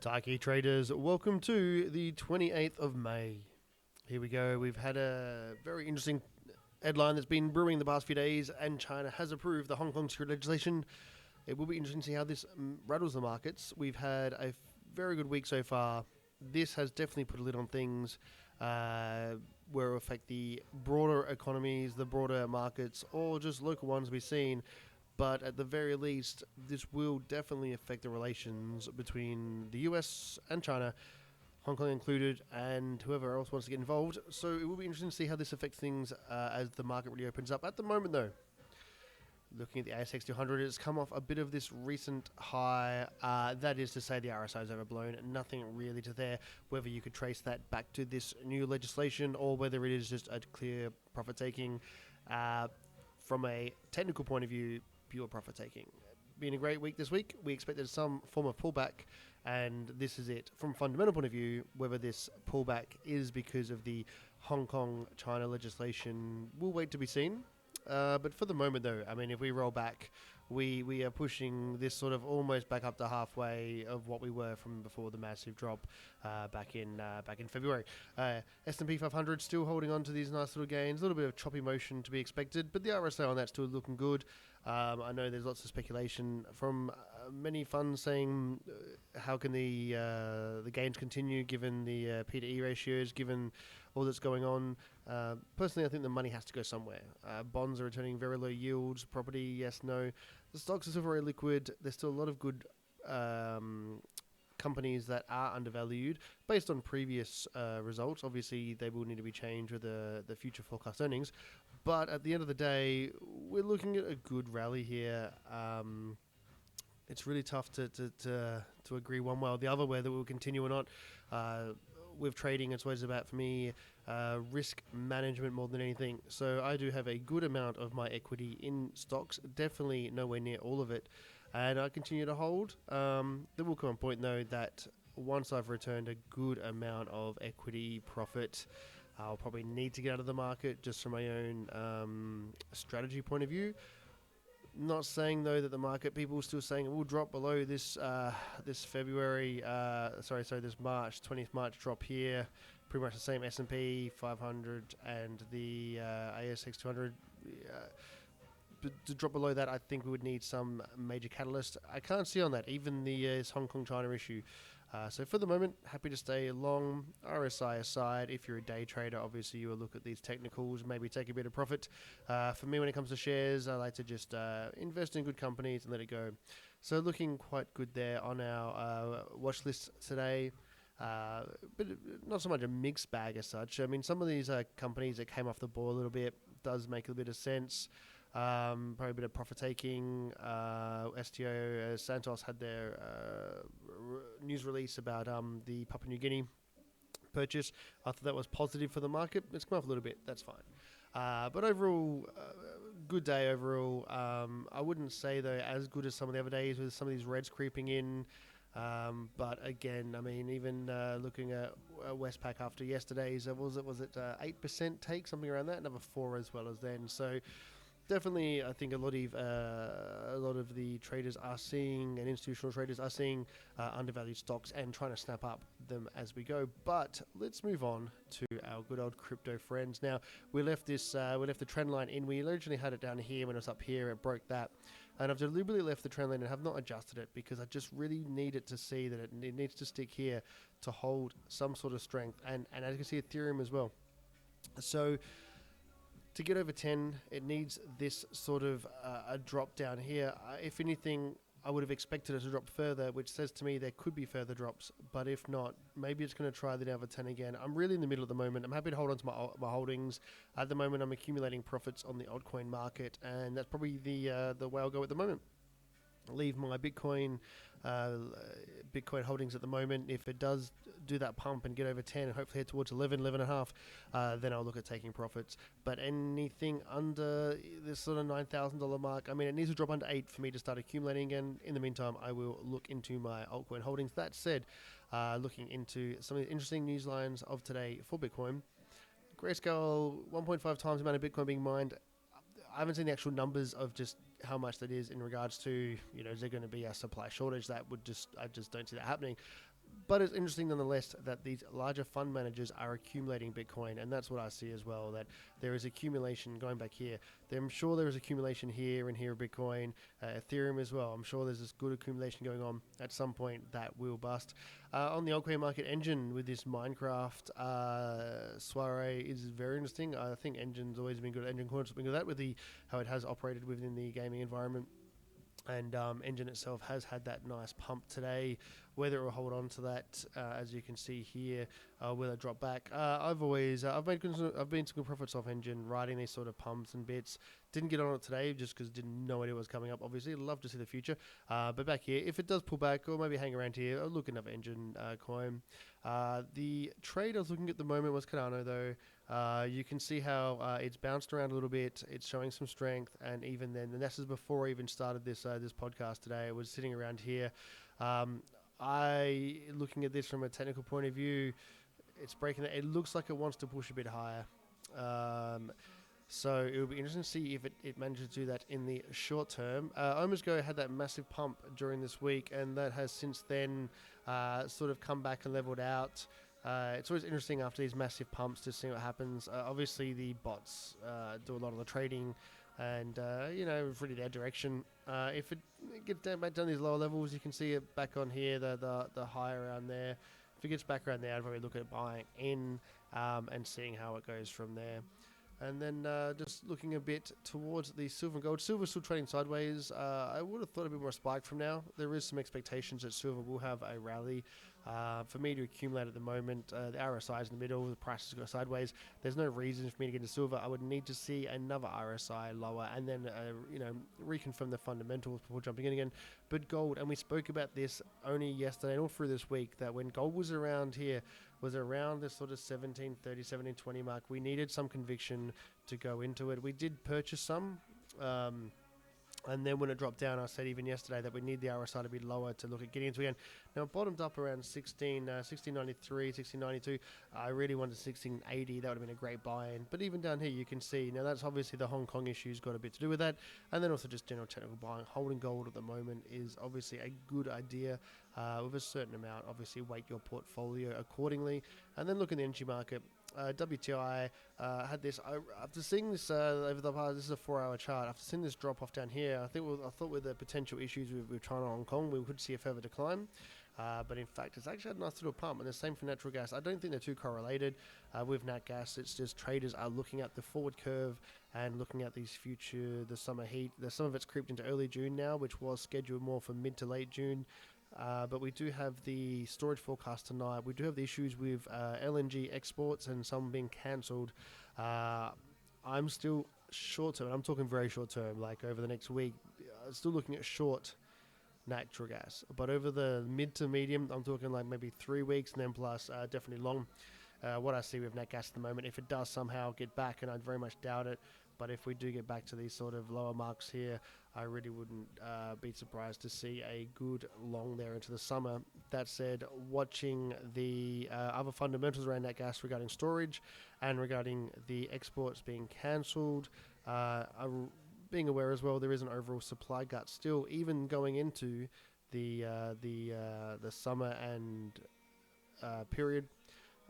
Taiki traders, welcome to the 28th of May. Here we go. We've had a very interesting headline that's been brewing the past few days, and China has approved the Hong Kong security legislation. It will be interesting to see how this rattles the markets. We've had a very good week so far. This has definitely put a lid on things where it will affect the broader economies, the broader markets, or just local ones we've seen. But at the very least, this will definitely affect the relations between the US and China, Hong Kong included, and whoever else wants to get involved. So it will be interesting to see how this affects things as the market really opens up. At the moment, though, looking at the ASX200, it's come off a bit of this recent high. That is to say the RSI is overblown. Nothing really to there. Whether you could trace that back to this new legislation or whether it is just a clear profit taking. From a technical point of view, pure profit taking. Been a great week this week. We expected some form of pullback, and this is it. From a fundamental point of view, whether this pullback is because of the Hong Kong China legislation, we'll wait to be seen. But for the moment, though, I mean, if we roll back, we are pushing this sort of almost back up to halfway of what we were from before the massive drop back in February. S&P 500 still holding on to these nice little gains, a little bit of choppy motion to be expected, but the RSI on that still looking good. I know there's lots of speculation from many funds saying how can the gains continue given the P to E ratios, given all that's going on. Personally, I think the money has to go somewhere. Bonds are returning very low yields. Property, yes, no. The stocks are still very liquid. There's still a lot of good companies that are undervalued based on previous results. Obviously, they will need to be changed with the future forecast earnings. But at the end of the day, we're looking at a good rally here. It's really tough to agree one way or the other whether we'll continue or not. With trading, it's always about, for me, risk management more than anything. So I do have a good amount of my equity in stocks, definitely nowhere near all of it, and I continue to hold. There will come a point, though, that once I've returned a good amount of equity profit, I'll probably need to get out of the market just from my own strategy point of view. Not saying though that the market people are still saying it will drop below this this February this March 20th March drop here, pretty much the same S&P 500 and the ASX200. To drop below that, I think we would need some major catalyst. I can't see on that, even the Hong Kong China issue. So for the moment, happy to stay long. RSI aside, if you're a day trader, obviously you will look at these technicals, maybe take a bit of profit. For me, when it comes to shares, I like to just invest in good companies and let it go. So looking quite good there on our watch list today. But not so much a mixed bag as such. I mean, some of these companies that came off the board a little bit does make a bit of sense. Probably a bit of profit taking. STO Santos had their news release about the Papua New Guinea purchase. I thought that was positive for the market. It's come off a little bit. That's fine. But overall, good day overall. I wouldn't say, though, as good as some of the other days with some of these reds creeping in. But again, I mean, even looking at Westpac after yesterday's, was it 8% take, something around that, another 4 as well as then. So definitely, I think a lot of the traders are seeing, and institutional traders are seeing undervalued stocks and trying to snap up them as we go. But let's move on to our good old crypto friends. Now, we left the trend line in. We originally had it down here when it was up here. It broke that. And I've deliberately left the trend line and have not adjusted it because I just really need it to see that it needs to stick here to hold some sort of strength. And as you can see, Ethereum as well. So to get over 10, it needs this sort of a drop down here. If anything, I would have expected it to drop further, which says to me there could be further drops. But if not, maybe it's going to try the over 10 again. I'm really in the middle at the moment. I'm happy to hold on to my holdings. At the moment, I'm accumulating profits on the altcoin market, and that's probably the way I'll go at the moment. Leave my Bitcoin holdings at the moment. If it does do that pump and get over 10 and hopefully head towards 11 and a half, then I'll look at taking profits. But anything under this sort of $9,000 mark, I mean, it needs to drop under 8 for me to start accumulating again. In the meantime, I will look into my altcoin holdings. That said, looking into some of the interesting news lines of today for Bitcoin. Grayscale, 1.5 times the amount of Bitcoin being mined. I haven't seen the actual numbers of just how much that is in regards to, is there going to be a supply shortage? I just don't see that happening. But it's interesting nonetheless that these larger fund managers are accumulating Bitcoin, and that's what I see as well, that there is accumulation going back here. I'm sure there is accumulation here and here of Bitcoin, Ethereum as well. I'm sure there's this good accumulation going on. At some point, that will bust. On the altcoin market, Engin with this Minecraft soiree is very interesting. I think Engin's always been good. Engin Coin's been good at that with how it has operated within the gaming environment. And Engin itself has had that nice pump today. Whether it will hold on to that, as you can see here, will it drop back? I've made some good profits off Engin, riding these sort of pumps and bits. Didn't get on it today just because didn't know idea what was coming up. Obviously, love to see the future. But back here, if it does pull back or maybe hang around here, I'll look another Engin coin. The trade I was looking at the moment was Cardano though. You can see how it's bounced around a little bit. It's showing some strength, and even then, and this is before I even started this podcast today. It was sitting around here. Looking at this from a technical point of view, it's breaking. It looks like it wants to push a bit higher. So it will be interesting to see if it manages to do that in the short term. Omosgo had that massive pump during this week, and that has since then sort of come back and leveled out. It's always interesting after these massive pumps to see what happens. Obviously, the bots do a lot of the trading, and really their direction. If it gets back down these lower levels, you can see it back on here, the high around there. If it gets back around there, I'd probably look at buying in and seeing how it goes from there. And then just looking a bit towards the silver and gold. Silver's still trading sideways. I would have thought a bit more spike from now. There is some expectations that silver will have a rally. For me to accumulate at the moment, the RSI is in the middle, the prices go sideways. There's no reason for me to get into silver. I would need to see another RSI lower and then, reconfirm the fundamentals before jumping in again. But gold, and we spoke about this only yesterday and all through this week, that when gold was around here, was around this sort of 1730, 1720 mark, we needed some conviction to go into it. We did purchase some. And then when it dropped down, I said even yesterday that we need the RSI to be lower to look at getting into again. Now, it bottomed up around 1693, 1692. I really wanted 1680. That would have been a great buy-in. But even down here, you can see, now that's obviously the Hong Kong issue's got a bit to do with that. And then also just general technical buying. Holding gold at the moment is obviously a good idea with a certain amount. Obviously, weight your portfolio accordingly. And then look in the energy market. WTI had this. After seeing this over the past, this is a 4-hour chart. After seeing this drop off down here, I thought with the potential issues with China and Hong Kong, we could see a further decline. But in fact, it's actually had a nice little pump, and the same for natural gas. I don't think they're too correlated with NatGas. It's just traders are looking at the forward curve and looking at these the summer heat. Some of it's creeped into early June now, which was scheduled more for mid to late June. But we do have the storage forecast tonight. We do have the issues with LNG exports and some being cancelled. I'm still short term. I'm talking very short term, like over the next week. Still looking at short natural gas. But over the mid to medium, I'm talking like maybe 3 weeks and then plus definitely long. What I see with NatGas at the moment, if it does somehow get back, and I very much doubt it, but if we do get back to these sort of lower marks here, I really wouldn't be surprised to see a good long there into the summer. That said, watching the other fundamentals around NatGas regarding storage and regarding the exports being cancelled, being aware as well there is an overall supply gut still, even going into the summer and period.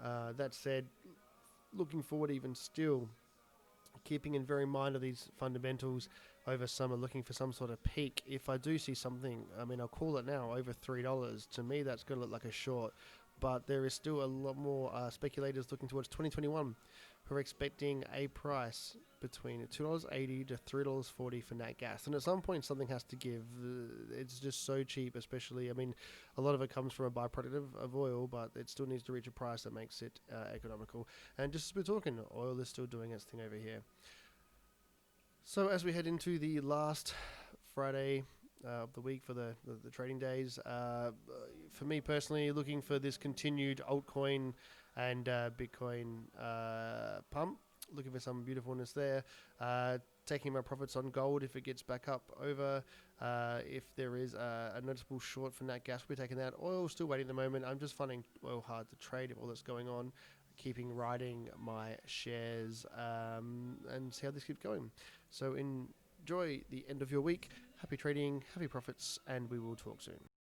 That said, looking forward even still, keeping in very mind of these fundamentals over summer, looking for some sort of peak. If I do see something, I mean, I'll call it now, over $3. To me, that's going to look like a short. But there is still a lot more speculators looking towards 2021 who are expecting a price between $2.80 to $3.40 for NatGas. And at some point, something has to give. It's just so cheap, especially, I mean, a lot of it comes from a byproduct of oil, but it still needs to reach a price that makes it economical. And just as we're talking, oil is still doing its thing over here. So as we head into the last Friday of the week for the trading days, for me personally, looking for this continued altcoin and Bitcoin pump, looking for some beautifulness there, taking my profits on gold if it gets back up over, if there is a noticeable short for NatGas, we're taking that. Oil still waiting at the moment. I'm just finding oil hard to trade if all that's going on, riding my shares and see how this keeps going. So enjoy the end of your week. Happy trading, happy profits, and we will talk soon.